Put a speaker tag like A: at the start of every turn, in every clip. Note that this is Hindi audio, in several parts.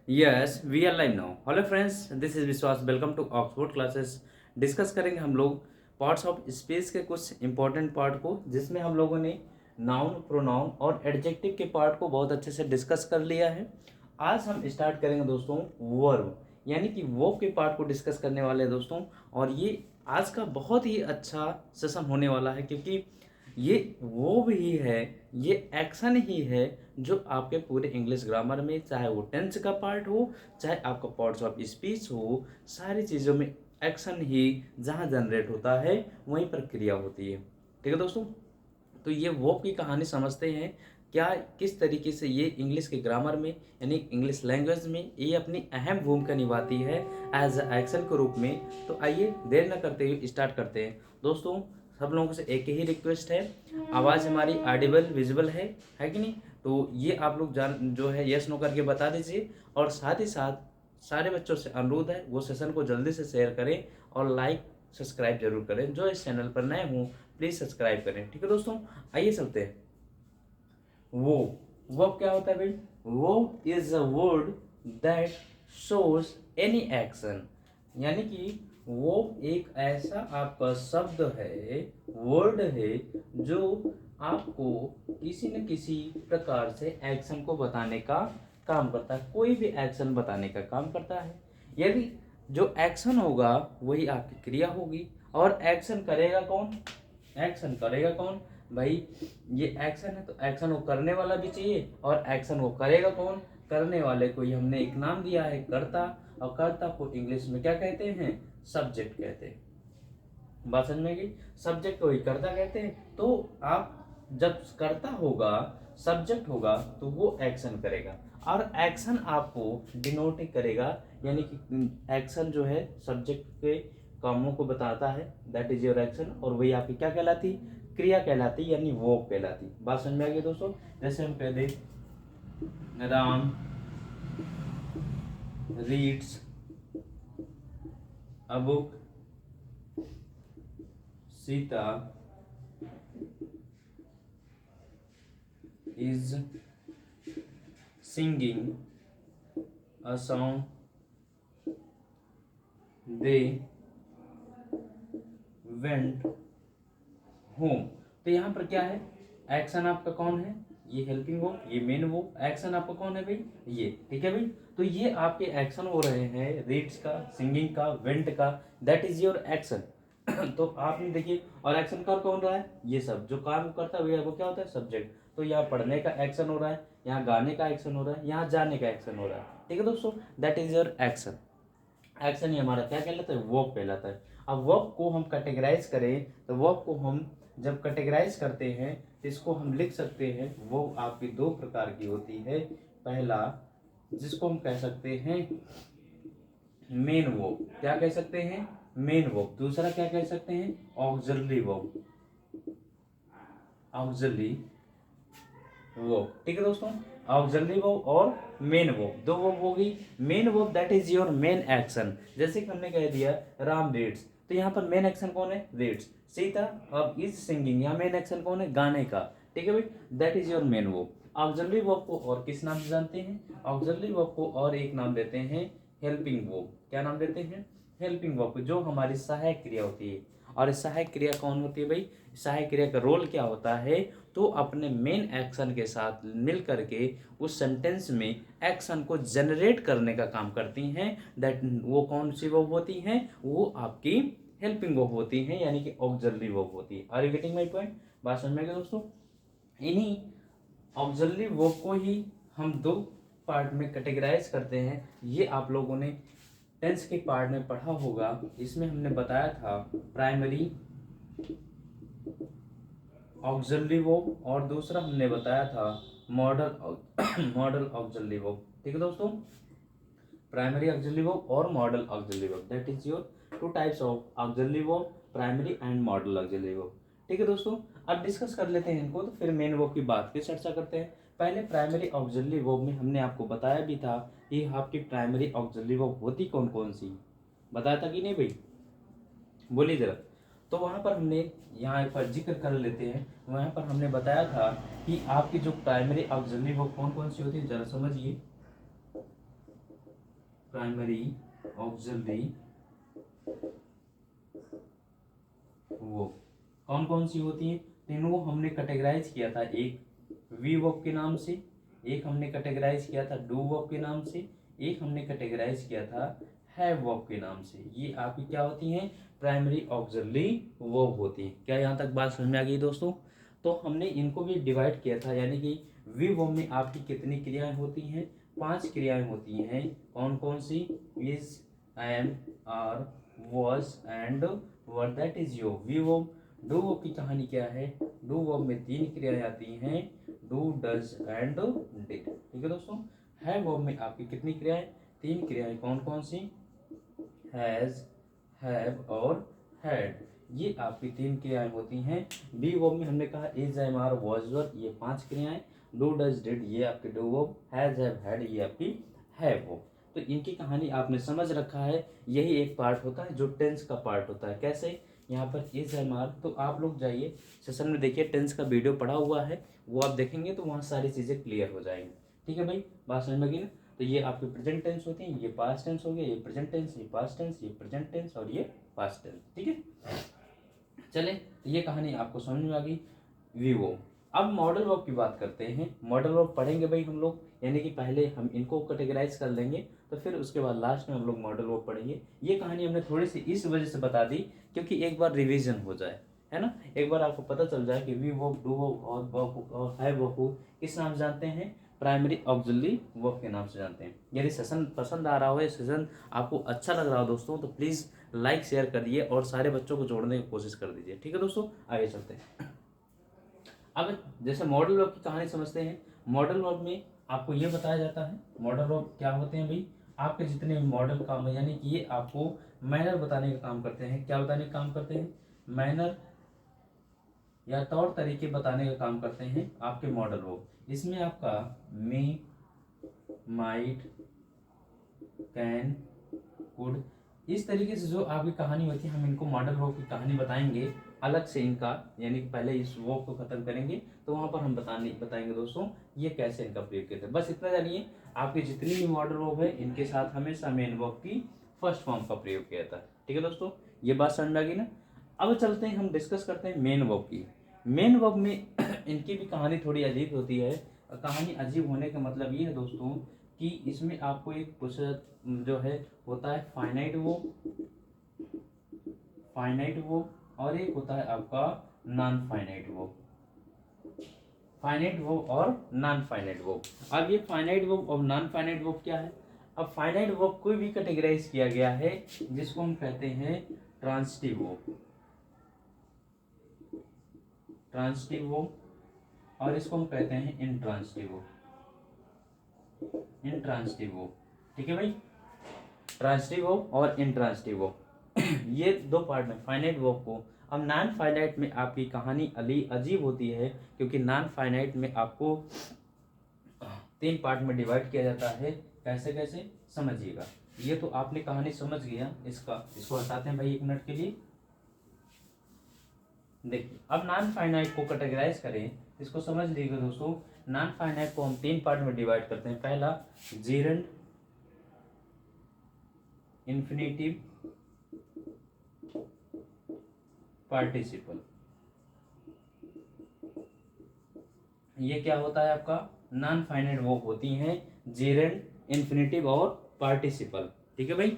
A: Yes we are live now. Hello friends, this is Vishwas. Welcome to Oxford classes. Discuss करेंगे हम लोग पार्ट्स ऑफ स्पीच के कुछ इंपॉर्टेंट पार्ट को, जिसमें हम लोगों ने नाउन, प्रोनाउन और एडजेक्टिव के पार्ट को बहुत अच्छे से डिस्कस कर लिया है। आज हम स्टार्ट करेंगे दोस्तों वर्ब, यानी कि वर्ब के पार्ट को डिस्कस करने वाले हैं दोस्तों। और ये आज का बहुत ही अच्छा सेशन होने वाला है, क्योंकि ये वो भी है, ये एक्शन ही है जो आपके पूरे इंग्लिश ग्रामर में, चाहे वो टेंस का पार्ट हो, चाहे आपका पार्ट्स ऑफ स्पीच हो, सारी चीज़ों में एक्शन ही जहाँ जनरेट होता है वहीं पर क्रिया होती है। ठीक है दोस्तों, तो ये वर्ब की कहानी समझते हैं क्या, किस तरीके से ये इंग्लिश के ग्रामर में, यानी इंग्लिश लैंग्वेज में ये अपनी अहम भूमिका निभाती है एज अ एक्शन के रूप में। तो आइए देर न करते हुए स्टार्ट करते हैं दोस्तों। सब लोगों से एक ही रिक्वेस्ट है, आवाज़ हमारी ऑडिबल विजिबल है कि नहीं? तो ये आप लोग जान जो है यस नो करके बता दीजिए। और साथ ही साथ सारे बच्चों से अनुरोध है वो सेशन को जल्दी से शेयर करें और लाइक सब्सक्राइब जरूर करें। जो इस चैनल पर नए हों प्लीज़ सब्सक्राइब करें। ठीक है दोस्तों, आइए चलते हैं। वो वो क्या होता है भाई? वो is a word that shows any action, यानी कि वो एक ऐसा आपका शब्द है, वर्ड है, जो आपको किसी न किसी प्रकार से एक्शन को बताने का काम करता है। कोई भी एक्शन बताने का काम करता है। यदि जो एक्शन होगा वही आपकी क्रिया होगी। और एक्शन करेगा कौन? एक्शन करेगा कौन भाई? ये एक्शन है तो एक्शन वो करने वाला भी चाहिए, और एक्शन वो करेगा कौन? करने वाले को ही हमने एक नाम दिया है, कर्ता। और कर्ता को इंग्लिश में क्या कहते हैं? सब्जेक्ट कहते हैं। बात समझ में गई? सब्जेक्ट को ही कर्ता कहते हैं। तो आप जब कर्ता होगा, सब्जेक्ट होगा, तो वो एक्शन करेगा। और एक्शन आपको डिनोट करेगा, यानी कि एक्शन जो है सब्जेक्ट के कामों को बताता है, दैट इज योर एक्शन। और वही आपकी क्या कहलाती? क्रिया कहलाती, यानी वो कहलाती। बात समझ में आ गई दोस्तों? जैसे हम कह दें Ram reads a book, Sita is singing a song, they went home। तो यहाँ पर क्या है? एक्शन आपका कौन है? ये हेल्पिंग वो, ये मेन वो। एक्शन आपका कौन है भाई? ये। ठीक है भाई? तो ये आपके एक्शन हो रहे हैं, रीड्स का, सिंगिंग का, वेंट का, दैट इज योर एक्शन। तो आपने देखिए, और एक्शन कर कौन रहा है? ये सब जो काम करता है वो क्या होता है? सब्जेक्ट। तो यहाँ पढ़ने का एक्शन हो रहा है, यहाँ गाने का एक्शन हो रहा है, यहाँ जाने का एक्शन हो रहा है। ठीक है दोस्तों, that is your action. Action ही हमारा क्या कहलाता है? वर्ब कहलाता है। अब वर्ब को हम कैटेगराइज करें, तो वर्ब को हम जब कैटेगराइज करते हैं तो इसको हम लिख सकते हैं। वो आपकी दो प्रकार की होती है। पहला, जिसको हम कह सकते हैं मेन वर्ब, क्या कह सकते हैं? Main verb. दूसरा क्या कह सकते हैं? Auxiliary verb, auxiliary verb. ठीक है दोस्तों, ऑक्सिलरी वर्ब और मेन वर्ब, दो वर्ब होगी। Main verb that is your main action. जैसे कि हमने कह दिया राम रीड्स, तो यहाँ पर मेन एक्शन कौन है? रीड्स। सीता अब इज सिंगिंग, यहाँ मेन एक्शन कौन है? गाने का। ठीक है भाई, that is your main verb. Auxiliary verb को और किस नाम से जानते हैं? ऑक्सिलरी वर्ब को और एक नाम देते हैं हेल्पिंग वर्ब। क्या नाम देते हैं? हेल्पिंग वर्ब, जो हमारी सहायक क्रिया होती है। और इस सहायक क्रिया कौन होती है भाई? सहायक क्रिया का रोल क्या होता है? तो अपने मेन एक्शन के साथ मिल करके उस सेंटेंस में एक्शन को जनरेट करने का काम करती हैं। दैट वो कौन सी वर्ब होती हैं? वो आपकी हेल्पिंग वर्ब होती हैं, यानी कि ऑक्सिलरी वर्ब होती है। Are you getting my point? बात समझ में गई दोस्तों? इन्हीं ऑक्सिलरी वर्ब को ही हम दो पार्ट में कैटेगराइज करते हैं। ये आप लोगों ने टेंस के पार्ट में पढ़ा होगा। इसमें हमने बताया था प्राइमरी ऑक्सिलरी वर्ब, और दूसरा हमने बताया था मॉडल मॉडल ऑक्सिलरी वर्ब। ठीक है दोस्तों, प्राइमरी ऑक्सिलरी वर्ब और model auxiliary verb, that is your two types of auxiliary verb, primary and model auxiliary verb. ठीक है दोस्तों, अब डिस्कस कर लेते हैं इनको, तो फिर मेन वर्ब की बात की चर्चा करते हैं। पहले प्राइमरी ऑक्सिलरी वर्ब में हमने आपको बताया भी था कि आपकी प्राइमरी ऑक्सिलरी वर्ब होती कौन कौन सी, बताया था कि नहीं भाई? बोलिए जरा। तो वहाँ पर हमने यहाँ एक बार जिक्र कर लेते हैं। वहाँ पर हमने बताया था कि आपकी जो प्राइमरी ऑक्सिलरी वो कौन कौन सी होती है, जरा समझिए। प्राइमरी ऑक्सिलरी वर्ब कौन कौन सी होती हैं? तीनों को हमने कैटेगराइज किया था, एक वी वर्ब के नाम से, एक हमने कैटेगराइज किया था डू वर्ब के नाम से, एक हमने कैटेगराइज किया था हैव वर्ब के नाम से। ये आपकी क्या होती हैं? प्राइमरी ऑक्सिलरी वर्ब होती है। क्या यहाँ तक बात समझ में आ गई दोस्तों? तो हमने इनको भी डिवाइड किया था, यानी कि वी वर्ब में आपकी कितनी क्रियाएं होती हैं? 5 क्रियाएं होती हैं। कौन कौन सी? Is, am, are, was and were, that is your V verb. Do verb की कहानी क्या है? डू वर्ब में 3 क्रियाएं आती हैं, डू, डज एंड डिड। ठीक है दोस्तों। हैव वर्ब में आपकी कितनी क्रियाएं? 3 क्रियाएं। कौन कौन सी? हैज, हैव और हैड। ये आपकी 3 क्रियाएं होती हैं। बी वर्ब में हमने कहा इज, एम, आर, वॉज, वर, ये 5 क्रियाएं। डू, डज, डिड ये आपकी do verb. Has, have, had ये आपकी हैव वर्ब। तो इनकी कहानी आपने समझ रखा है। यही एक पार्ट होता है जो टेंस का पार्ट होता है। कैसे? यहाँ पर इज, एम, आर, तो आप लोग जाइए सेशन में देखिए, टेंस का वीडियो पड़ा हुआ है, वो आप देखेंगे तो वहाँ सारी चीज़ें क्लियर हो जाएंगी। ठीक है भाई, बात समझ में गई ना? तो ये आपके प्रेजेंट टेंस होती हैं, ये पास्ट टेंस हो गया, ये प्रेजेंट टेंस, ये पास्ट टेंस, ये प्रेजेंट टेंस और ये पास्ट टेंस। ठीक है, चले, तो ये कहानी आपको समझ में आ गई वीवो। अब मॉडल वर्ब की बात करते हैं। मॉडल वर्ब पढ़ेंगे भाई हम लोग, यानी कि पहले हम इनको कैटेगराइज कर लेंगे, तो फिर उसके बाद लास्ट में हम लोग मॉडल वर्ब पढ़ेंगे। ये कहानी हमने थोड़ी सी इस वजह से बता दी क्योंकि एक बार रिवीजन हो जाए, है ना, एक बार आपको पता चल जाए कि वी वर्ब, डू वर्ब और हैव वर्ब को किस नाम से जानते हैं? प्राइमरी ऑक्सिलरी वर्ब के नाम से जानते हैं। यदि सेशन पसंद आ रहा हो, ये सेशन आपको अच्छा लग रहा हो दोस्तों, तो प्लीज़ लाइक शेयर करिए और सारे बच्चों को जोड़ने की कोशिश कर दीजिए। ठीक है दोस्तों, आगे चलते हैं। अब जैसे मॉडल वर्ब की कहानी समझते हैं। मॉडल वर्ब में आपको ये बताया जाता है, मॉडल वर्ब क्या होते हैं भाई? आपके जितने मॉडल काम है, यानी कि ये आपको मैनर बताने का काम करते हैं। क्या बताने का काम करते हैं? मैनर या तौर तरीके बताने का काम करते हैं आपके मॉडल वर्ब। इसमें आपका मे, माइट, कैन, कुड, इस तरीके से जो आपकी कहानी होती है, हम इनको मॉडल वर्ब की कहानी बताएंगे अलग से इनका, यानी कि पहले इस वर्ब को खत्म करेंगे तो वहां पर हम बताएंगे दोस्तों ये कैसे इनका प्रयोग किया था। बस इतना जानिए, आपकी जितनी भी मॉडल वर्ब है इनके साथ हमेशा मेन वर्ब की फर्स्ट फॉर्म का प्रयोग किया था। ठीक है दोस्तों, ये बात समझ में आ गई ना? अब चलते हैं, हम डिस्कस करते हैं मेन वर्ब की। मेन वर्ब में इनकी भी कहानी थोड़ी अजीब होती है। कहानी अजीब होने का मतलब ये है दोस्तों कि इसमें आपको एक कुछ जो है होता है फाइनाइट वर्ब और एक होता है आपका non finite verb. Finite verb और नॉन फाइनाइट वर्ब। अब ये फाइनाइट वर्ब और नॉन फाइनाइट वर्ब क्या है? अब फाइनाइट वर्ब को भी कैटेगराइज किया गया है जिसको हम कहते हैं ट्रांजिटिव वर्ब, ट्रांजिटिव वर्ब, और इसको हम कहते हैं इंट्रांजिटिव वर्ब, इंट्रांजिटिव वर्ब। ठीक है भाई, ट्रांजिटिव वर्ब और इंट्रांजिटिव वर्ब ये दो पार्ट में फाइनाइट वर्ब को। अब नॉन फाइनाइट में आपकी कहानी अजीब होती है क्योंकि नॉन फाइनाइट में आपको 3 पार्ट में डिवाइड किया जाता है। कैसे कैसे समझिएगा। ये तो आपने कहानी समझ गया, इसको हटाते हैं भाई 1 मिनट के लिए। देखिए, अब नॉन फाइनाइट को कैटेगराइज करें, इसको समझ लीजिएगा दोस्तों। नॉन फाइनाइट को हम 3 पार्ट में डिवाइड करते हैं। पहला जेरेंड, इन्फिनेटिव, पार्टिसिपल। ये क्या होता है आपका? नॉन फाइनाइट वर्ब होती हैं जेरेंड, इन्फिनेटिव और पार्टिसिपल। ठीक है भाई,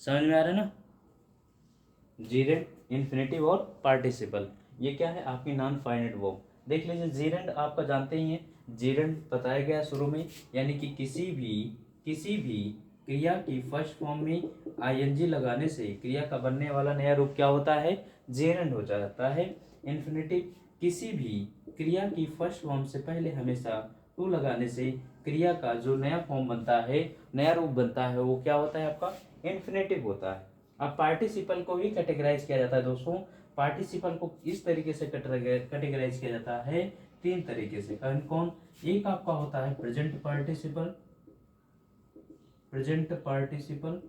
A: समझ में आ रहा है ना? जेरेंड, इन्फिनेटिव और पार्टिसिपल ये क्या है? आपकी नॉन फाइनाइट वर्ब। देख लीजिए, जेरेंड आपका जानते ही हैं, जेरेंड बताया गया शुरू में, यानी कि किसी भी क्रिया की फर्स्ट फॉर्म में आईएनजी लगाने से क्रिया का बनने वाला नया रूप क्या होता है? जेरेंड हो जाता है। इन्फिनेटिव, किसी भी क्रिया की फर्स्ट फॉर्म से पहले हमेशा टू लगाने से क्रिया का जो नया फॉर्म बनता है, नया रूप बनता है, वो क्या होता है? आपका इन्फिनेटिव होता है। अब पार्टिसिपल को भी कैटेगराइज किया जाता है दोस्तों। पार्टिसिपल को इस तरीके से कैटेगराइज किया जाता है 3 तरीके से। कौन? एक आपका होता है प्रेजेंट पार्टिसिपल, प्रेजेंट पार्टिसिपल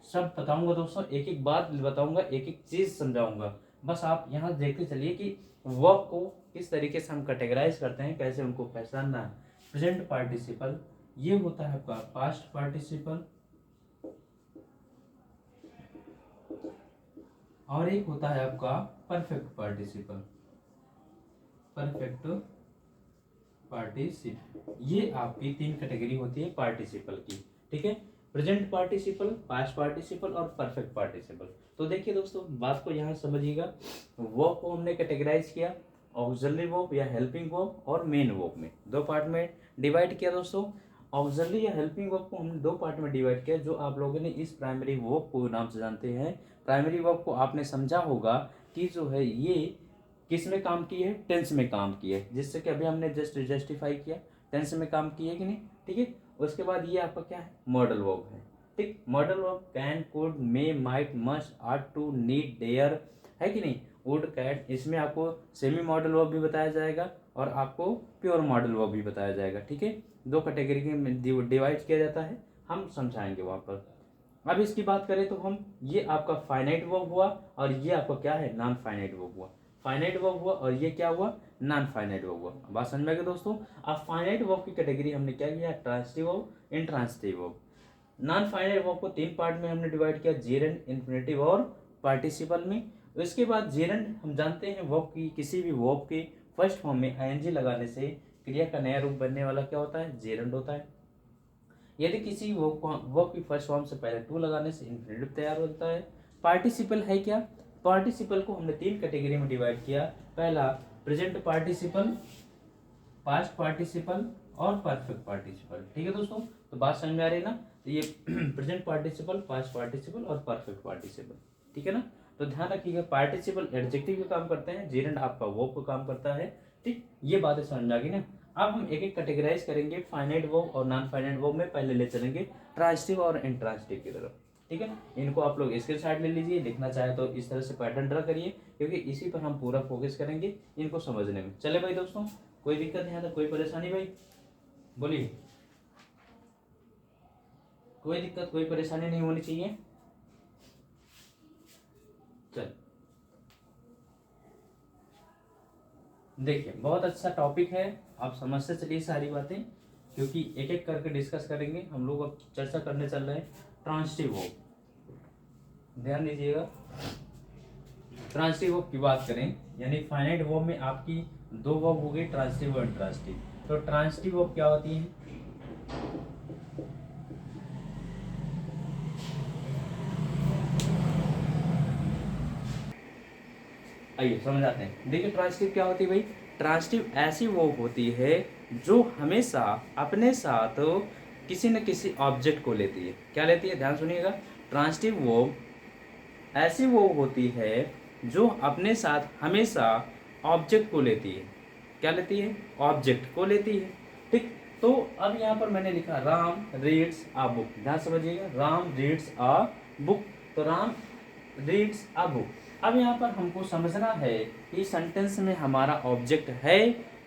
A: सब बताऊंगा दोस्तों, एक एक बात बताऊंगा, एक एक चीज समझाऊंगा। बस आप यहाँ देखते चलिए कि वर्ब को किस तरीके से हम कैटेगराइज करते हैं, कैसे उनको पहचानना है। प्रेजेंट पार्टिसिपल ये होता है आपका पास्ट पार्टिसिपल और एक होता है आपका परफेक्ट पार्टिसिपल। परफेक्ट पार्टिसिपल, ये आपकी तीन कैटेगरी होती है पार्टिसिपल की, ठीक है। प्रेजेंट पार्टिसिपल, पास्ट पार्टिसिपल और परफेक्ट पार्टिसिपल। तो देखिए दोस्तों, बात को यहाँ समझिएगा। वर्ब को हमने कैटेगराइज किया ऑक्सिलरी वर्ब या हेल्पिंग वर्ब और मेन वर्ब में, दो पार्ट में डिवाइड किया दोस्तों। ऑक्सिलरी या हेल्पिंग वर्ब को हमने दो पार्ट में डिवाइड किया, जो आप लोगों ने इस प्राइमरी वर्ब को नाम से जानते हैं। प्राइमरी वर्ब को आपने समझा होगा कि जो है ये किस में काम की है, टेंस में काम की है, जिससे कि अभी हमने जस्टिफाई किया, टेंस में काम की है कि नहीं, ठीक है। उसके बाद ये आपका क्या है, मॉडल वर्ब है, ठीक। Modal verb can, could, may, might, must, ought, to, need, dare, है कि नहीं, वुड, कैट। इसमें आपको सेमी मॉडल वर्ब भी बताया जाएगा और आपको प्योर मॉडल वर्ब भी बताया जाएगा, ठीक है। दो कैटेगरी में डिवाइड किया जाता है, हम समझाएंगे वहाँ पर। अब इसकी बात करें तो हम, ये आपका फाइनाइट वर्ब हुआ और ये आपका क्या है, नॉन फाइनाइट वर्ब हुआ। फाइनाइट वर्ब हुआ और ये क्या हुआ, नॉन फाइनाइट वर्ब हुआ। बात समझ में आ गई दोस्तों। अब फाइनाइट वर्ब की कैटेगरी हमने क्या किया, transitive verb, intransitive verb. Non finite verb को तीन पार्ट में हमने डिवाइड किया, जेरेंड, इन्फिनेटिव और पार्टिसिपल में। उसके बाद जेरेंड हम जानते हैं वर्ब की, किसी भी वर्ब के फर्स्ट फॉर्म में आईएनजी लगाने से क्रिया का नया रूप बनने वाला क्या होता है, जेरेंड होता है। यदि किसी वर्ब की फर्स्ट फॉर्म से पहले टू लगाने से इन्फिनेटिव तैयार होता है। पार्टिसिपल है क्या, पार्टिसिपल को हमने तीन कैटेगरी में डिवाइड किया। पहला प्रेजेंट पार्टिसिपल, पास्ट पार्टिसिपल और परफेक्ट पार्टिसिपल, ठीक है दोस्तों। तो बात समझ में आ रही है ना। तो ये प्रेजेंट पार्टिसिपल, पास्ट पार्टिसिपल और परफेक्ट पार्टिसिपल, ठीक है ना। तो ध्यान रखिएगा, पार्टिसिपल एडजेक्टिव का काम करते हैं, जेरेंड आपका वर्ब का काम करता है, ठीक। ये बातें समझ में आ गई ना। अब हम एक एक कैटेगराइज करेंगे फाइनाइट वर्ब और नॉन फाइनाइट वर्ब में। पहले ले चलेंगे ट्रांजिटिव और इंट्रांजिटिव की तरफ, ठीक है। इनको आप लोग स्क्रीनशॉट ले लीजिए, लिखना चाहे तो इस तरह से पैटर्न ड्रा करिए, क्योंकि इसी पर हम पूरा फोकस करेंगे इनको समझने में। चले भाई दोस्तों, कोई दिक्कत नहीं आता, कोई परेशानी भाई, बोलिए। कोई दिक्कत, कोई परेशानी नहीं होनी चाहिए। चल देखिए, बहुत अच्छा टॉपिक है, आप समझते चलिए सारी बातें, क्योंकि एक एक करके डिस्कस करेंगे हम लोग। अब चर्चा करने चल रहे हैं ट्रांजिटिव वर्ब, ध्यान दीजिएगा। ट्रांजिटिव वर्ब की बात करें, यानी फाइनाइट वर्ब में आपकी दो वर्ब हो गई, ट्रांजिटिव और इंट्रांजिटिव। तो ट्रांजिटिव वर्ब क्या होती है, आइए समझ आते हैं। देखिए ट्रांजिटिव क्या होती है भाई, ट्रांजिटिव ऐसी वर्ब होती है जो हमेशा अपने साथ किसी न किसी ऑब्जेक्ट को लेती है। क्या लेती है, ध्यान सुनिएगा। ट्रांजिटिव वर्ब ऐसी वर्ब होती है जो अपने साथ हमेशा ऑब्जेक्ट को लेती है। क्या लेती है, ऑब्जेक्ट को लेती है, ठीक। तो अब यहाँ पर मैंने लिखा राम रीड्स अ बुक, ध्यान समझिएगा, राम रीड्स अ बुक। तो राम रीड्स अ बुक। अब यहाँ पर हमको समझना है कि सेंटेंस में हमारा ऑब्जेक्ट है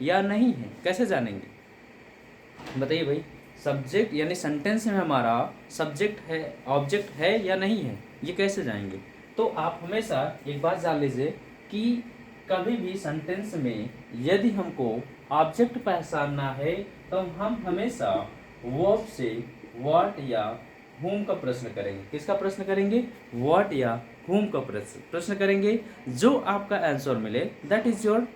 A: या नहीं है, कैसे जानेंगे बताइए भाई। सब्जेक्ट यानी सेंटेंस में हमारा सब्जेक्ट है, ऑब्जेक्ट है या नहीं है, ये कैसे जाएंगे। तो आप हमेशा एक बात जान लीजिए कि कभी भी सेंटेंस में यदि हमको ऑब्जेक्ट पहचानना है तो हम हमेशा वर्ब से व्हाट या whom का प्रश्न करेंगे। किसका प्रश्न करेंगे, व्हाट या whom का प्रश्न करेंगे। जो आपका आंसर मिले that is your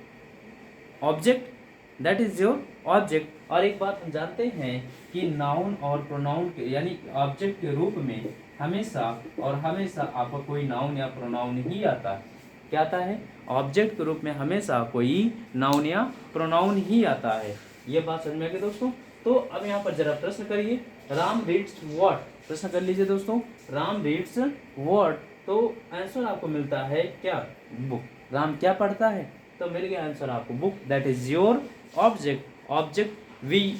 A: object, that is your object. और एक बात हम जानते हैं कि नाउन और प्रोनाउन के यानी ऑब्जेक्ट के रूप में हमेशा और हमेशा आपका कोई नाउन या प्रोनाउन ही आता है। क्या आता है, ऑब्जेक्ट के रूप में हमेशा कोई नाउन या प्रोनाउन ही आता है। ये बात समझ में आ गई दोस्तों। तो अब यहाँ पर जरा प्रश्न करिए, राम रीड्स व्हाट, प्रश्न कर लीजिए दोस्तों, राम रीड्स व्हाट। तो आंसर आपको मिलता है क्या, बुक। राम क्या पढ़ता है, तो मिल गया आंसर आपको book, that is your object. Object we,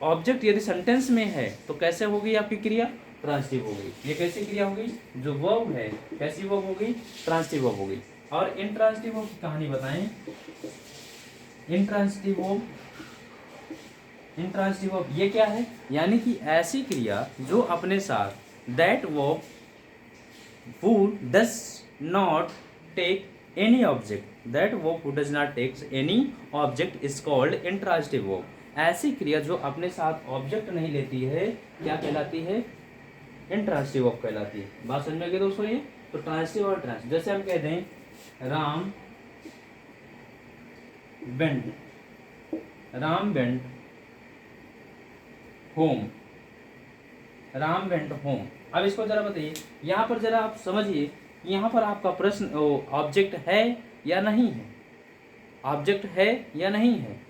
A: object यदि सेंटेंस में है तो कैसे होगी आपकी क्रिया, ट्रांजिटिव हो गई। ये कैसी क्रिया हो गई, जो वर्ब है कैसी वर्ब हो गई, ट्रांजिटिव वर्ब हो गई। और इंट्रांजिटिव वर्ब की कहानी बताएं। इंट्रांजिटिव वर्ब, इंट्रांजिटिव वर्ब ये क्या है, यानी कि ऐसी क्रिया जो अपने साथ that verb who does not take any object, that verb who does not take any object is called intransitive verb। ऐसी क्रिया जो अपने साथ ऑब्जेक्ट नहीं लेती है क्या कहलाती है? इंट्रांसिटिव वर्ब कहलाती है। बात समझ में आ गई दोस्तों ये? तो ट्रांसिटिव और ट्रांस, जैसे हम कहते हैं Ram went home, Ram went home. अब इसको जरा बताइए, यहाँ पर जरा आप समझिए, यहाँ पर आपका प्रश्न ऑब्जेक्ट है या नहीं है? ऑब्जेक्ट है या नहीं है?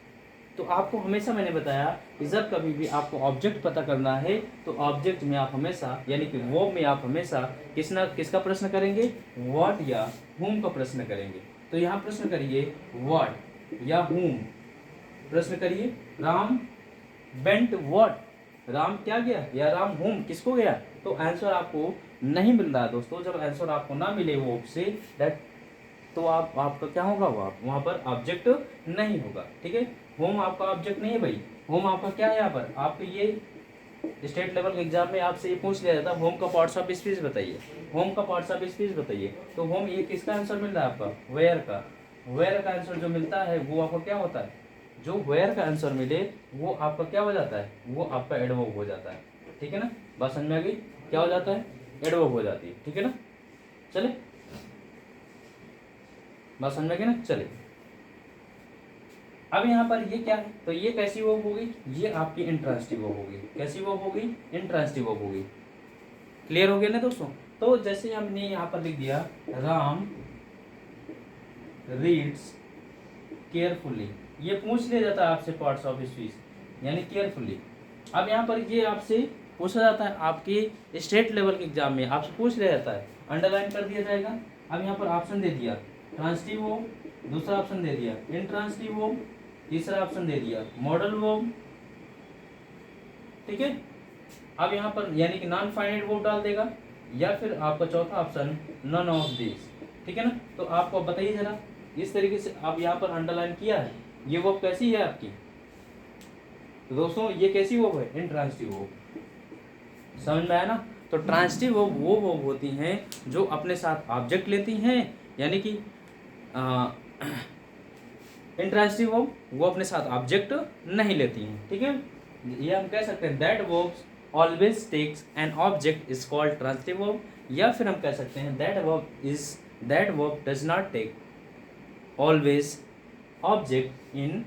A: तो आपको हमेशा मैंने बताया कि जब कभी भी आपको ऑब्जेक्ट पता करना है तो ऑब्जेक्ट में आप हमेशा यानी कि वर्ब में आप हमेशा किसका प्रश्न करेंगे? व्हाट या whom का प्रश्न करेंगे। तो यहाँ प्रश्न करिए व्हाट या whom, प्रश्न करिए राम वेंट व्हाट, राम क्या गया या राम whom किसको गया? तो आंसर आपको नहीं मिल रहा है दोस्तों। जब आंसर आपको ना मिले वो से दैट, तो आपका क्या होगा? वहाँ पर ऑब्जेक्ट नहीं होगा। ठीक है, होम आपका ऑब्जेक्ट नहीं है भाई। होम आपका क्या है? यहाँ पर आपके ये स्टेट लेवल के एग्जाम में आपसे ये पूछ लिया जाता है होम का पार्ट्स ऑफ स्पीच बताइए, होम का पार्ट्स ऑफ स्पीच बताइए। तो होम ये किसका आंसर मिल रहा है आपका? वेयर का। वेयर का आंसर जो मिलता है वो आपका क्या होता है? जो वेयर का आंसर मिले वो आपका क्या हो जाता है? वो आपका एडवर्ब हो जाता है। ठीक है ना, बात समझ में आ गई? क्या हो जाता है? एडवर्ब हो जाती है। ठीक है ना, चले बात समझ में आ गई ना? चले अब यहाँ पर ये क्या है? तो ये कैसी वर्ब होगी? ये आपकी इंट्रांसिटिव वर्ब होगी। कैसी वर्ब होगी? इंट्रांसिटिव वर्ब होगी। क्लियर हो गया ना दोस्तों? तो जैसे हमने यहाँ पर लिख दिया राम रीड्स केयरफुली, ये पूछ लिया जाता है आपसे पार्ट्स ऑफ स्पीच यानी केयरफुली। अब यहाँ पर ये आपसे पूछा जाता है आपके स्टेट लेवल के एग्जाम में, आपसे पूछ लिया जाता है, अंडरलाइन कर दिया जाएगा। अब यहाँ पर ऑप्शन दे दिया ट्रांसिटिव वर्ब, दूसरा ऑप्शन दे दिया इंट्रांसिटिव वर्ब, तीसरा ऑप्शन दे दिया मॉडल वर्ब। ठीक है, अब यहाँ पर यानी कि नॉन फाइनाइट वर्ब डाल देगा या फिर आपका चौथा ऑप्शन नन ऑफ दिस। ठीक है ना, तो आपको बताइए जरा, इस तरीके से आप यहाँ पर अंडरलाइन किया है, ये वर्ब कैसी है आपकी? तो दोस्तों ये कैसी वर्ब है? Intransitive verb. समझ में आया ना? तो ट्रांसिटिव वर्ब वो वर्ब होती हैं जो अपने साथ ऑब्जेक्ट लेती हैं, यानी कि इंट्रांसिटिव वर्ब वो अपने साथ ऑब्जेक्ट नहीं लेती हैं। ठीक है, ये हम कह सकते हैं that verbs always takes an object is called transitive verb, या फिर हम कह सकते हैं that verb does not take always object in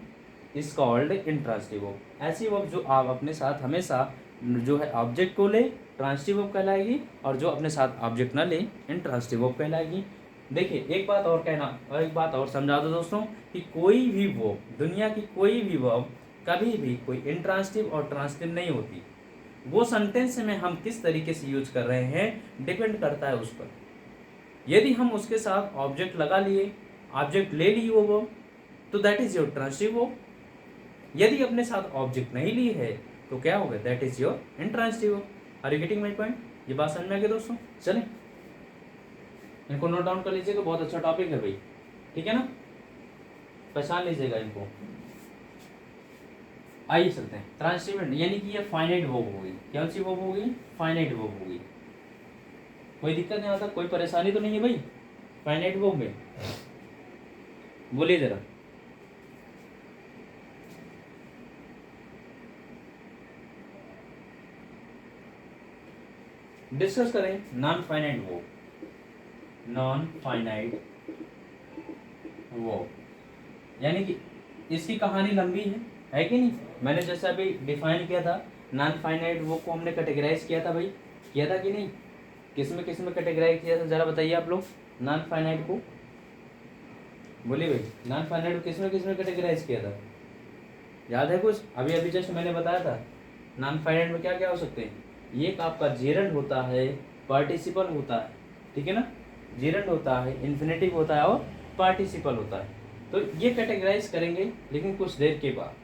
A: is called intransitive verb. ऐसी वर्ब जो आप अपने साथ हमेशा जो है ऑब्जेक्ट को ले ट्रांसिटिव वर्ब कहलाएगी, और जो अपने साथ ऑब्जेक्ट ना ले इंट्रांसिटिव वर्ब कहलाएगी। देखिए एक बात और कहना और एक बात और समझा दो दोस्तों कि कोई भी वर्ब, दुनिया की कोई भी वर्ब कभी भी कोई इंट्रांसिटिव और ट्रांसिटिव नहीं होती। वो सेंटेंस में हम किस तरीके से यूज कर रहे हैं डिपेंड करता है उस पर। यदि हम उसके साथ ऑब्जेक्ट लगा लिए, ऑब्जेक्ट ले लिए वो वर्ब, तो that is your transitive verb. यदि अपने साथ ऑब्जेक्ट नहीं ली है तो क्या होगा? That is your intransitive verb. Are you getting my point? ये बात समझ में आ गई दोस्तों? चलें इनको नोट डाउन कर लीजिएगा, बहुत अच्छा टॉपिक है भाई। ठीक है ना, पहचान लीजिएगा इनको। आइए चलते हैं ट्रांसिटिव यानी कि ये फाइनाइट वर्ब होगी। कौन सी वर्ब होगी? फाइनाइट वर्ब होगी। कोई दिक्कत नहीं आता, कोई परेशानी तो नहीं है भाई फाइनाइट वर्ब में? बोलिए जरा। डिस्कस करें non finite verb. Non finite verb यानी कि इसकी कहानी लंबी है कि नहीं? मैंने जैसे अभी डिफाइन किया था नॉन फाइनाइट वर्ब को, हमने कैटेगराइज किया था भाई, किया था कि नहीं? किस में कैटेगराइज किया था जरा बताइए आप लोग नॉन फाइनाइट को। बोलिए भाई, नॉन फाइनाइट को किस में कैटेगराइज किया था? याद है कुछ? अभी जस्ट मैंने बताया था नॉन फाइनाइट में क्या क्या हो सकते हैं। ये आपका जेरंड होता है, पार्टिसिपल होता है। ठीक है ना, जेरंड होता है, इन्फिनेटिव होता है और पार्टिसिपल होता है। तो ये कैटेगराइज करेंगे लेकिन कुछ देर के बाद।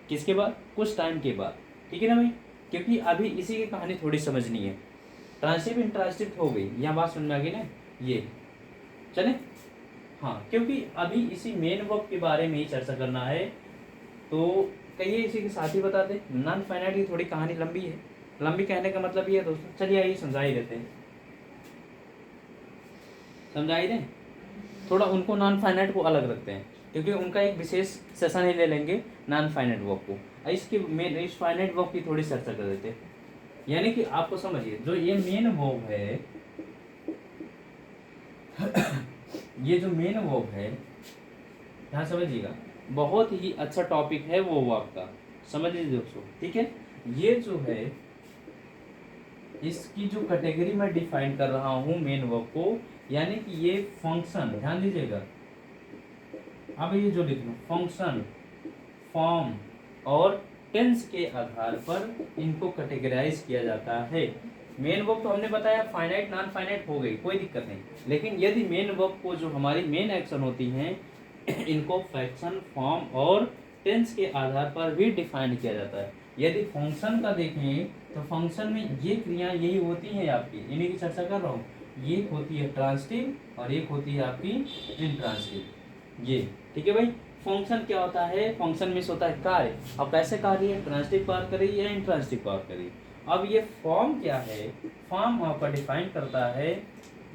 A: किसके बाद? कुछ टाइम के बाद। ठीक है ना भाई, क्योंकि अभी इसी की कहानी थोड़ी समझनी है। ट्रांसिटिव इंट्रांसिटिव हो गई, यहाँ बात सुनने आ गई ना? ये चले हाँ, क्योंकि अभी इसी मेन वर्ब के बारे में ही चर्चा करना है, तो कहिए इसी के साथ ही बताते। नॉन फाइनाइट की थोड़ी कहानी लंबी है। लंबी कहने का मतलब ये है दोस्तों, चलिए आइए समझा ही देते हैं, समझा ही दें। थोड़ा उनको नॉन फाइनाइट को अलग रखते हैं क्योंकि उनका एक विशेष सेशन ही ले लेंगे नॉन फाइनाइट वर्ब को। इसकी मेन इस फाइनाइट वर्ब की थोड़ी चर्चा कर देते हैं। यानी कि आपको समझिए, जो ये मेन वर्ब है, ये जो मेन वर्ब है, यहाँ समझिएगा, बहुत ही अच्छा टॉपिक है वो वर्ब का, समझ लीजिए दोस्तों, ठीक है। ये जो है, इसकी जो कैटेगरी मैं डिफाइन कर रहा हूँ मेन वर्ब को, यानी कि ये फंक्शन, ध्यान दीजिएगा, अब ये जो लिख लो, फंक्शन, फॉर्म और टेंस के आधार पर इनको कैटेगराइज किया जाता है। मेन वर्ब तो हमने बताया फाइनाइट नॉन फाइनाइट हो गई, कोई दिक्कत नहीं, लेकिन यदि मेन वर्ब को जो हमारी मेन एक्शन होती हैं इनको फैक्शन, फॉर्म और टेंस के आधार पर भी डिफाइन किया जाता है। यदि फंक्शन का देखें तो फंक्शन में ये क्रिया यही होती हैं आपकी, इन्हीं की चर्चा कर रहा हूँ, ये होती है ट्रांसिटिव और एक होती है आपकी इंट्रांसिटिव, ये ठीक है भाई। फंक्शन क्या होता है, फंक्शन मीन्स होता है कार्य, अब कैसे कार्य है, ट्रांसिटिव कार्य करिए या इंट्रांसिटिव कार्य करिए। अब ये फॉर्म क्या है, फॉर्म आपका डिफाइन करता है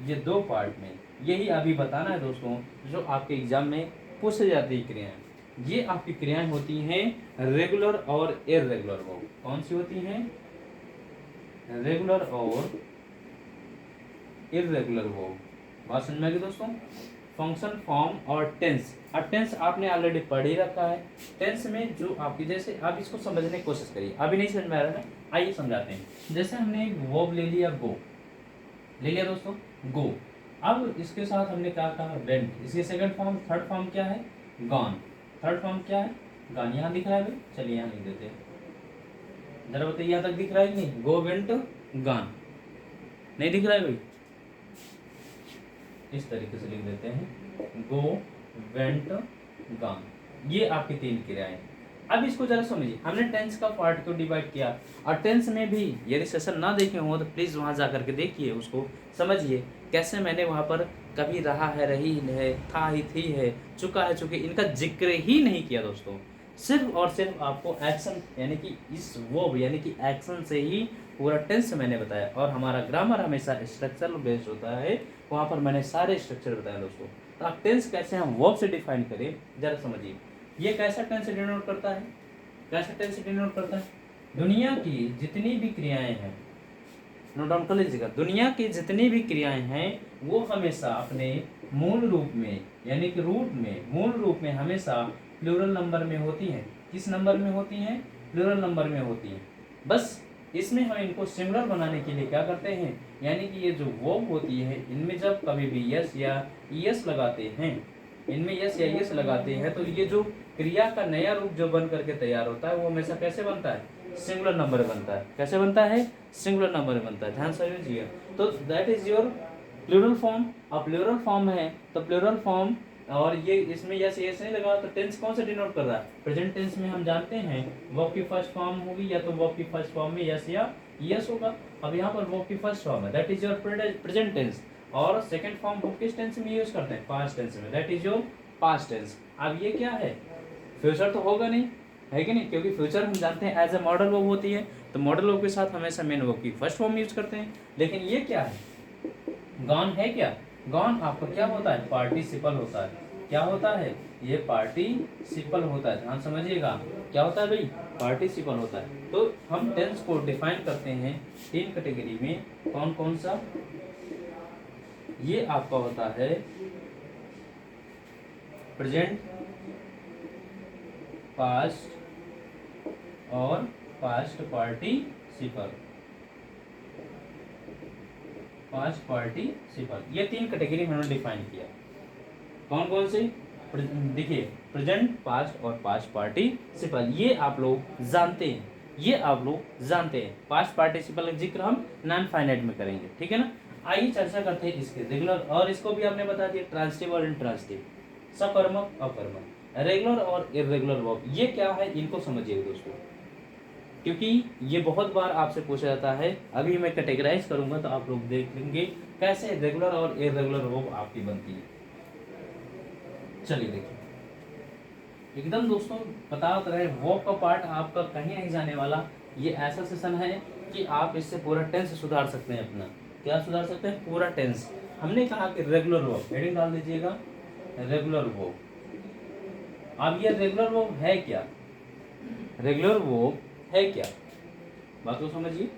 A: ये दो पार्ट में, यही अभी बताना है दोस्तों, जो आपके एग्जाम में पूछी जाती है क्रियाएं। ये आपकी क्रियाएं होती हैं रेगुलर और इर्रेगुलर वर्ब। कौन सी होती हैं, रेगुलर और इर्रेगुलर वर्ब। बात समझ में आ गई दोस्तों। फंक्शन, फॉर्म और टेंस, अब टेंस आपने ऑलरेडी पढ़ ही रखा है। टेंस में जो आपकी, जैसे आप इसको समझने की कोशिश करिए, अभी नहीं समझ में आ रहा है, आइए समझाते हैं। जैसे हमने एक वर्ब ले लिया, गो ले लिया दोस्तों, गो। अब इसके साथ हमने क्या कहा, वेंट, इसकी सेकंड फॉर्म, थर्ड फॉर्म क्या है, गॉन। थर्ड फॉर्म क्या है, गॉन। यहाँ दिख रहा है भाई, चलिए यहाँ लिख देते हैं, जरा बताइए यहाँ तक दिख रहा है कि नहीं, गो, वेंट, गॉन, नहीं दिख रहा है भाई, इस तरीके से लिख देते हैं, गो, वेंट, गॉन, ये आपकी तीन क्रियाएं। अब इसको जरा समझिए, हमने टेंस का पार्ट को डिवाइड किया, और टेंस में भी यदि सेशन ना देखे हो तो प्लीज़ वहाँ जा करके देखिए, उसको समझिए कैसे मैंने वहाँ पर कभी रहा है, रही है, था ही, थी है, चुका है, चुके, इनका जिक्र ही नहीं किया दोस्तों। सिर्फ और सिर्फ आपको एक्शन, यानी कि इस वर्ब यानी कि एक्शन से ही पूरा टेंस मैंने बताया, और हमारा ग्रामर हमेशा स्ट्रक्चरल बेस्ड होता है, वहाँ पर मैंने सारे स्ट्रक्चर बताए दोस्तों। तो आप टेंस कैसे हम वर्ब से डिफाइन करें, जरा समझिए। ये कैसा टेंस डिनोट करता है, कैसा टेंस डिनोट करता है, दुनिया की जितनी भी क्रियाएं हैं, नोट डाउन कर लीजिएगा, दुनिया की जितनी भी क्रियाएं हैं वो हमेशा अपने मूल रूप में, यानी कि रूट में, मूल रूप में हमेशा प्लूरल नंबर में होती हैं। किस नंबर में होती हैं, प्लूरल नंबर में होती हैं। बस इसमें हम इनको सिंगुलर बनाने के लिए क्या करते हैं, यानी कि ये जो वर्ब होती है इनमें जब कभी भी यस या यस लगाते हैं, इनमें यस या यस लगाते हैं, तो ये जो क्रिया का नया रूप जो बन करके तैयार होता है वो हमेशा कैसे बनता है, सिंगुलर नंबर बनता है। कैसे बनता है, सिंगुलर नंबर बनता है, ध्यान से समझिए। तो that is your plural form. अब प्लूरल फॉर्म है तो प्लूरल फॉर्म, और ये इसमें यस यस नहीं लगा तो टेंस कौन से डिनोट कर रहा है, प्रेजेंट टेंस में हम जानते हैं वर्ब की फर्स्ट फॉर्म होगी, या तो वर्ब की फर्स्ट फॉर्म में यस या यस होगा। अब यहाँ पर वर्ब की फर्स्ट फॉर्म है, that is your present tense, और सेकंड फॉर्म हम किस टेंस में यूज करते हैं, पास्ट टेंस में, that is your past tense. अब ये क्या है, फ्यूचर तो होगा नहीं, है कि नहीं, क्योंकि फ्यूचर हम जानते हैं एज ए मॉडल वर्ब होती है, तो मॉडल वर्ब के साथ हमेशा मेन वर्ब की फर्स्ट फॉर्म यूज करते हैं। लेकिन ये क्या है, गॉन है क्या, गॉन आपका क्या होता है, पार्टिसिपल होता है। क्या होता है, ये पार्टिसिपल होता है, ध्यान समझिएगा, क्या होता है भाई, पार्टिसिपल होता है। तो हम टेंस को डिफाइन करते हैं तीन कैटेगरी में, कौन कौन सा, ये आपका होता है प्रेजेंट, पास्ट और पास्ट पार्टिसिपल, पास्ट पार्टिसिपल, ये तीन कैटेगरी में उन्होंने डिफाइन किया। कौन कौन से, देखिए, प्रेजेंट, पास्ट और पास्ट पार्टिसिपल, ये आप लोग जानते हैं, ये आप लोग जानते हैं। पास्ट पार्टिसिपल का जिक्र हम नॉन फाइनाइट में करेंगे, ठीक है ना। आइए चर्चा करते हैं इसके रेगुलर, और इसको भी आपने बता दिया ट्रांसिटिव और इंट्रांसिटिव, सकर्मक, अकर्मक, रेगुलर और इर्रेगुलर वर्ब, ये क्या है इनको समझिए दोस्तों, क्योंकि ये बहुत बार आपसे पूछा जाता है। अभी मैं कैटेगराइज करूंगा तो आप लोग देख लेंगे कैसे रेगुलर और इर्रेगुलर वर्ब आपकी बनती है। चलिए देखिए, एकदम दोस्तों बता रहे, वर्ब का पार्ट आपका कहीं नहीं जाने वाला, ये ऐसा सेशन है कि आप इससे पूरा टेंस सुधार सकते हैं अपना। क्या सुधार सकते हैं, पूरा टेंस। हमने कहा कि रेगुलर वर्ब, हेडिंग डाल दीजिएगा, रेगुलर वर्ब। अब ये रेगुलर वर्ब है क्या, रेगुलर वर्ब है क्या, बात को समझिए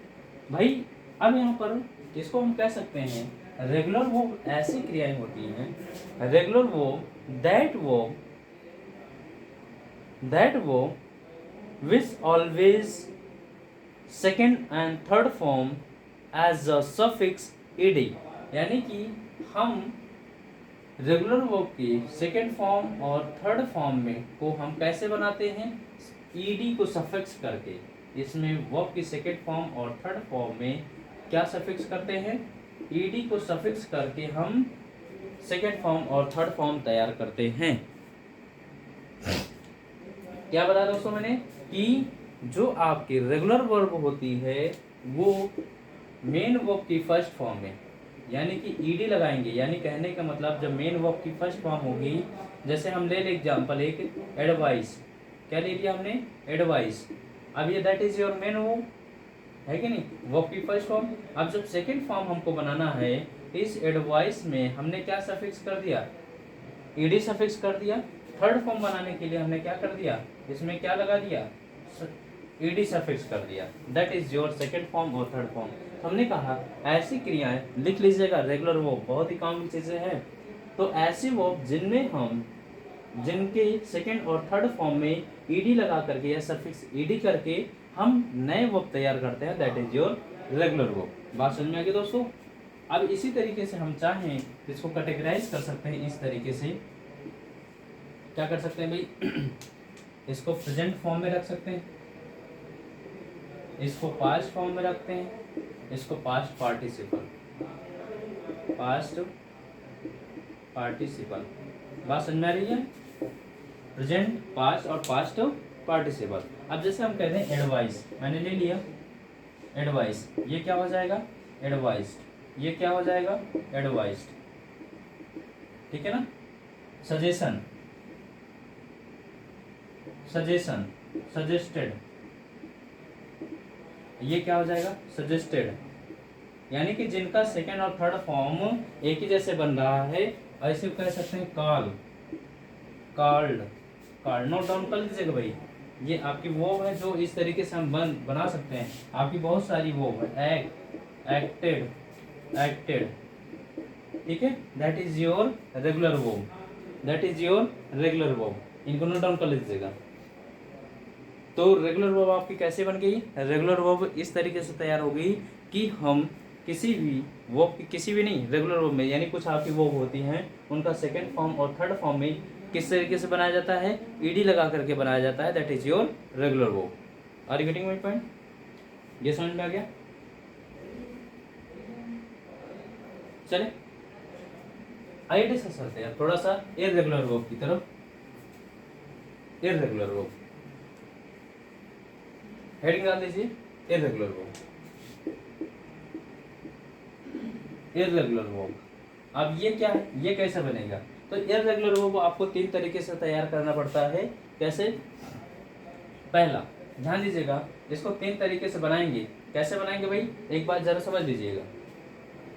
A: भाई। अब यहाँ पर इसको हम कह सकते हैं रेगुलर वर्ब ऐसी क्रियाएं होती हैं, regular verb that verb which always second and third form as a suffix ED, यानी कि हम रेगुलर वर्ब की सेकेंड फॉर्म और थर्ड फॉर्म में को हम कैसे बनाते हैं, ईडी को सफिक्स करके। इसमें वर्ब की सेकेंड फॉर्म और थर्ड फॉर्म में क्या सफिक्स करते हैं, ईडी को सफिक्स करके हम सेकेंड फॉर्म और थर्ड फॉर्म तैयार करते हैं। क्या बताया दोस्तों मैंने कि जो आपकी रेगुलर वर्ब होती है वो मेन वर्ब की फर्स्ट फॉर्म में, यानी कि ईडी लगाएंगे, यानी कहने का मतलब जब मेन वर्ब की फर्स्ट फॉर्म होगी, जैसे हम ले एग्जांपल एक एडवाइस, क्या ले लिया हमने, एडवाइस। अब ये that is your main verb है कि नहीं, वर्ब की फर्स्ट फॉर्म। अब जब सेकंड फॉर्म हमको बनाना है, इस एडवाइस में हमने क्या सफिक्स कर दिया, ईडी सफिक्स कर दिया। थर्ड फॉर्म बनाने के लिए हमने क्या कर दिया, इसमें क्या लगा दिया, ईडी सफिक्स कर दिया। That is your second form और थर्ड फॉर्म। हमने कहा ऐसी क्रियाएं लिख लीजिएगा, रेगुलर वर्ब बहुत ही कॉमन चीजें हैं। तो ऐसी वर्ब जिनके सेकंड और थर्ड फॉर्म में ईडी लगा करके या सफिक्स ईडी करके हम नए वर्ब तैयार करते हैं, that is your regular verb. बात समझ में आ गई दोस्तों। अब इसी तरीके से हम चाहें इसको कैटेगराइज कर सकते हैं, इस तरीके से क्या कर सकते हैं भाई इसको प्रेजेंट फॉर्म में रख सकते हैं, इसको पास्ट फॉर्म में रखते हैं, इसको पास्ट पार्टिसिपल बात समझ में आ रही है, प्रेजेंट पास्ट और पास्ट पार्टिसिपल। अब जैसे हम कहते हैं एडवाइस, मैंने ले लिया एडवाइस, ये क्या हो जाएगा, एडवाइस्ड, ये क्या हो जाएगा, एडवाइस्ड, ठीक है ना। सजेशन, सजेस्टेड, ये क्या हो जाएगा, सजेस्टेड। यानी कि जिनका सेकेंड और थर्ड फॉर्म एक ही जैसे बन रहा है, ऐसे कह सकते हैं कॉल्ड। नोट डाउन कर लीजिएगा भाई, ये आपकी वर्ब है जो इस तरीके से हम बना सकते हैं। आपकी बहुत सारी वर्ब है, एक्टेड, ठीक है, that is your regular verb, इनको नोट डाउन कर लीजिएगा। तो रेगुलर वर्ब आपकी कैसे बन गई, रेगुलर वर्ब इस तरीके से तैयार हो गई कि हम किसी भी वर्ब की, किसी भी नहीं, रेगुलर वर्ब में, यानी कुछ आपकी वर्ब होती हैं उनका सेकंड फॉर्म और थर्ड फॉर्म में किस तरीके से बनाया जाता है, ईडी लगा करके बनाया जाता है, that is your regular verb. Are you getting my point, ये समझ में आ गया। चले आइए डिस्कस करते हैं थोड़ा सा इररेगुलर वर्ब की तरफ। इररेगुलर वर्ब हेडिंग डाल दीजिए, इररेगुलर वर्ब, इररेगुलर वर्ब। अब ये क्या है, ये कैसे बनेगा, तो इररेगुलर वर्ब आपको तीन तरीके से तैयार करना पड़ता है। कैसे, पहला ध्यान दीजिएगा, इसको तीन तरीके से बनाएंगे। कैसे बनाएंगे भाई, एक बात जरा समझ लीजिएगा,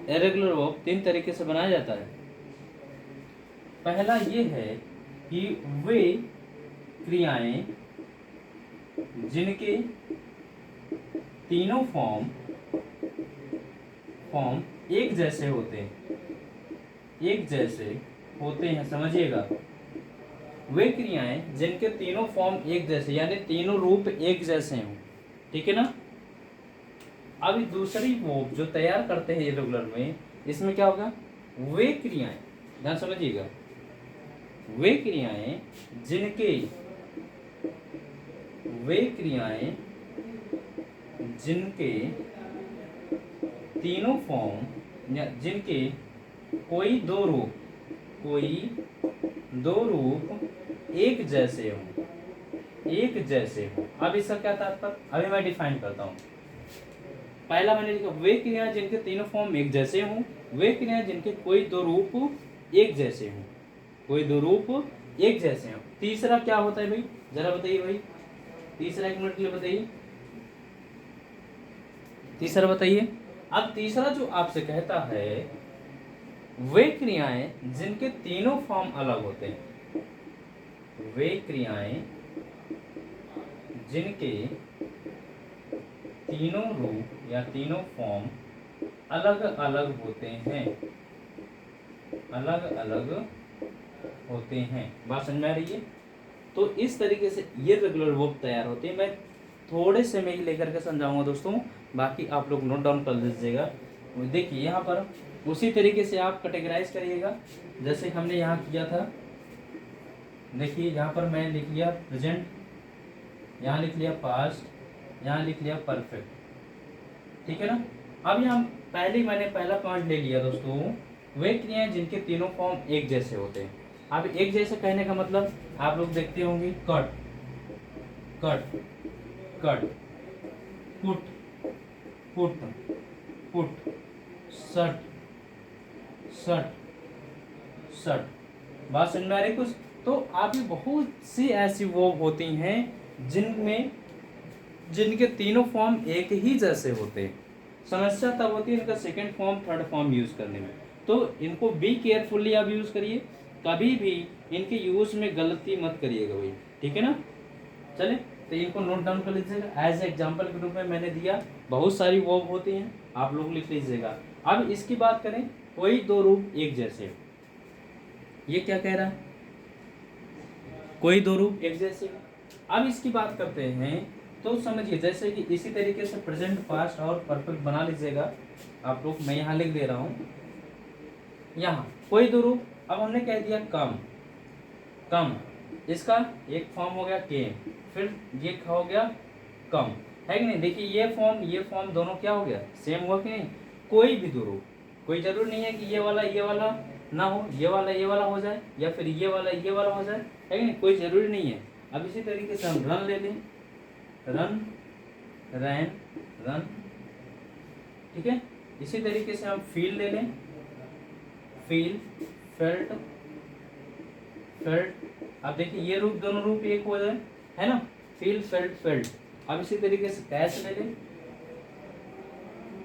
A: इररेगुलर वर्ब तीन तरीके से बनाया जाता है। पहला ये है कि वे क्रियाएं जिनके तीनों फॉर्म एक जैसे होते हैं, समझिएगा। वे क्रियाएं जिनके तीनों फॉर्म एक जैसे, यानी तीनों रूप एक जैसे हों, ठीक है ना। अब दूसरी वर्ब जो तैयार करते हैं इररेगुलर में, इसमें क्या होगा, वे क्रियाएं, ध्यान समझिएगा, वे क्रियाएं जिनके तीनों फॉर्म या जिनके कोई दो रूप एक जैसे हो। अब इसका क्या तात्पर्य, अभी मैं डिफाइन करता हूँ। पहला मैंने लिखा, वे क्रियाएं जिनके तीनों फॉर्म एक जैसे हों, वे क्रियाएं जिनके कोई दो रूप एक जैसे हों, तीसरा क्या होता है भाई, जरा बताइए भाई, तीसरा एक मिनट के लिए बताइए, तीसरा बताइए। अब तीसरा जो आपसे कहता है, वे क्रियाएं जिनके तीनों फॉर्म अलग होते हैं, वे क्रियाएं जिनके तीनों रूप या तीनों फॉर्म अलग अलग होते हैं, अलग अलग होते हैं। बात समझ में आ रही है? तो इस तरीके से ये रेगुलर वर्ब तैयार होते हैं। मैं थोड़े से में ही लेकर के समझाऊंगा दोस्तों, बाकी आप लोग नोट डाउन कर लीजिएगा। देखिए यहाँ पर उसी तरीके से आप कैटेगराइज करिएगा जैसे हमने यहाँ किया था। देखिए यहाँ पर मैं लिख लिया प्रेजेंट, यहाँ लिख लिया पास्ट, यहाँ लिख लिया परफेक्ट, ठीक है ना। अब यहाँ मैंने पहला पॉइंट ले लिया दोस्तों, वे क्रियाएं जिनके तीनों फॉर्म एक जैसे होते हैं। अब एक जैसे कहने का मतलब आप लोग देखते होंगे, cut cut cut, put put put, shut shut shut. बात समझ में आ रही कुछ? तो आप ये बहुत सी ऐसी वर्ब होती हैं जिनके तीनों फॉर्म एक ही जैसे होते हैं। समस्या तब होती है इनका second form third form use करने में। तो इनको बी केयरफुली आप यूज करिए, कभी भी इनके यूज में गलती मत करिएगा भाई, ठीक है ना। चले तो इनको नोट डाउन कर लीजिएगा। एज एग्जाम्पल के रूप में मैंने दिया, बहुत सारी वर्ब होती हैं, आप लोग लिख लीजिएगा। अब इसकी बात करें, कोई दो रूप एक जैसे, ये क्या कह रहा है? कोई दो रूप एक जैसे। अब इसकी बात करते हैं तो समझिए, जैसे कि इसी तरीके से प्रेजेंट पास्ट और परफेक्ट बना लीजिएगा आप लोग। मैं यहाँ लिख दे रहा हूँ, यहाँ कोई दो रूप। अब हमने कह दिया कम, कम, इसका एक फॉर्म हो गया केम, फिर ये हो गया कम, है कि नहीं। देखिए ये फॉर्म दोनों क्या हो गया, सेम हुआ कि नहीं। कोई भी दो रूप, कोई जरूर नहीं है कि ये वाला ना हो, ये वाला हो जाए, या फिर ये वाला हो जाए, है कि नहीं, कोई जरूरी नहीं है। अब इसी तरीके से हम रन ले लें, रन रैन रन, ठीक है। इसी तरीके से हम फील ले लें, फील फेल्ट फेल्ट। अब देखिए ये रूप, दोनों रूप एक हो जाए, है ना, फील फेल्ट फेल्ट। अब इसी तरीके से कैच ले लें,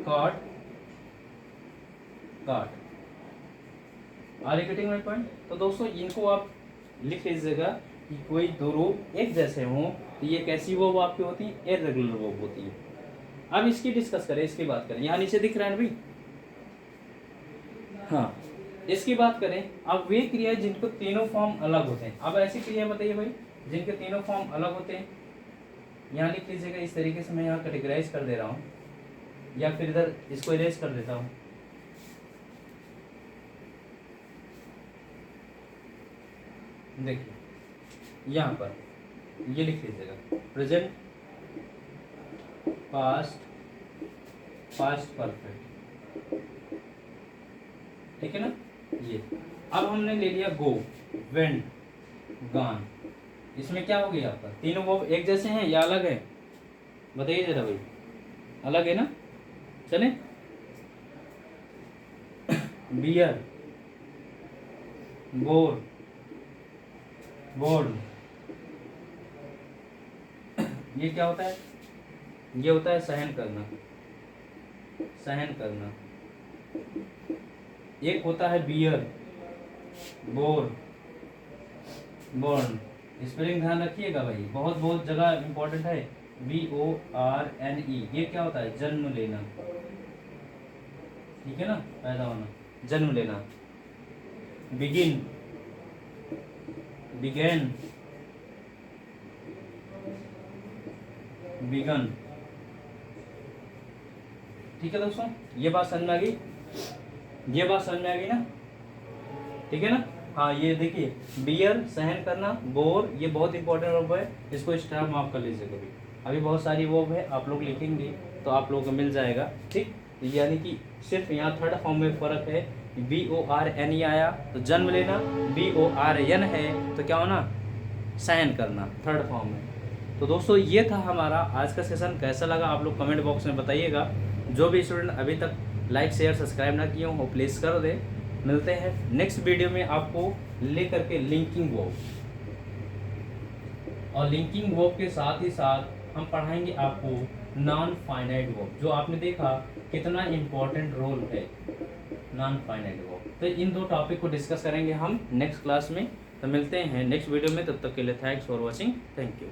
A: कॉट काट। Are you getting my point? तो दोस्तों इनको आप लिख लीजिएगा कि कोई दो रूप एक जैसे हों तो ये कैसी वर्ब आपकी होती है, इर्रेगुलर वर्ब होती है। अब इसकी डिस्कस करें, इसकी बात करें। यहाँ नीचे दिख रहा है ना भाई, हाँ, इसकी बात करें। अब वे क्रिया जिनको तीनों फॉर्म अलग होते हैं। अब ऐसी क्रिया बताइए भाई जिनके तीनों फॉर्म अलग होते हैं, यहाँ लिख लीजिएगा। इस तरीके से मैं यहाँ कैटेगराइज कर दे रहा हूँ, या फिर इधर इसको इरेज कर देता हूँ। देखिए यहाँ पर ये लिख लीजिएगा, प्रेजेंट पास्ट पास्ट परफेक्ट, ठीक है ना। ये अब हमने ले लिया गो, वेंट, गॉन। इसमें क्या हो गया आपका, तीनों वर्ब एक जैसे हैं या अलग है? बताइए जरा भाई, अलग है ना। चले, बियर, बोर, बोर्न, ये क्या होता है? ये होता है सहन करना, सहन करना। एक होता है बियर, बोर, बोर्न। स्पेलिंग ध्यान रखिएगा भाई, बहुत बहुत जगह इंपॉर्टेंट है। BORNE, ये क्या होता है? जन्म लेना, ठीक है ना, पैदा होना, जन्म लेना। बिगिन, बिगेन, बिगन, ठीक है दोस्तों। ये बात समझ में आ गई, ये बात समझ में आ गई ना, ठीक है ना। हाँ ये देखिए, बियर सहन करना, बोर ये बहुत इंपॉर्टेंट वर्ब है, इसको स्टार मार्क कर लीजिए कभी। अभी बहुत सारी वर्ब है, आप लोग लिखेंगे तो आप लोगों को मिल जाएगा, ठीक। यानी कि सिर्फ यहाँ थर्ड फॉर्म में फ़र्क है, BORNE आया तो जन्म लेना, BORN है तो क्या होना, सहन करना, थर्ड फॉर्म में। तो दोस्तों ये था हमारा आज का सेशन। कैसा लगा आप लोग कमेंट बॉक्स में बताइएगा। जो भी स्टूडेंट अभी तक लाइक शेयर सब्सक्राइब ना किए हो वो प्लीज़ कर दे। मिलते हैं नेक्स्ट वीडियो में आपको लेकर के लिंकिंग वर्ब, और लिंकिंग वर्ब के साथ ही साथ हम पढ़ाएंगे आपको नॉन फाइनाइट वर्ब, जो आपने देखा कितना इम्पोर्टेंट रोल है नॉन फाइनाइट वर्ब। तो इन दो टॉपिक को डिस्कस करेंगे हम नेक्स्ट क्लास में। तो मिलते हैं नेक्स्ट वीडियो में, तब तक के लिए thanks for watching, thank you.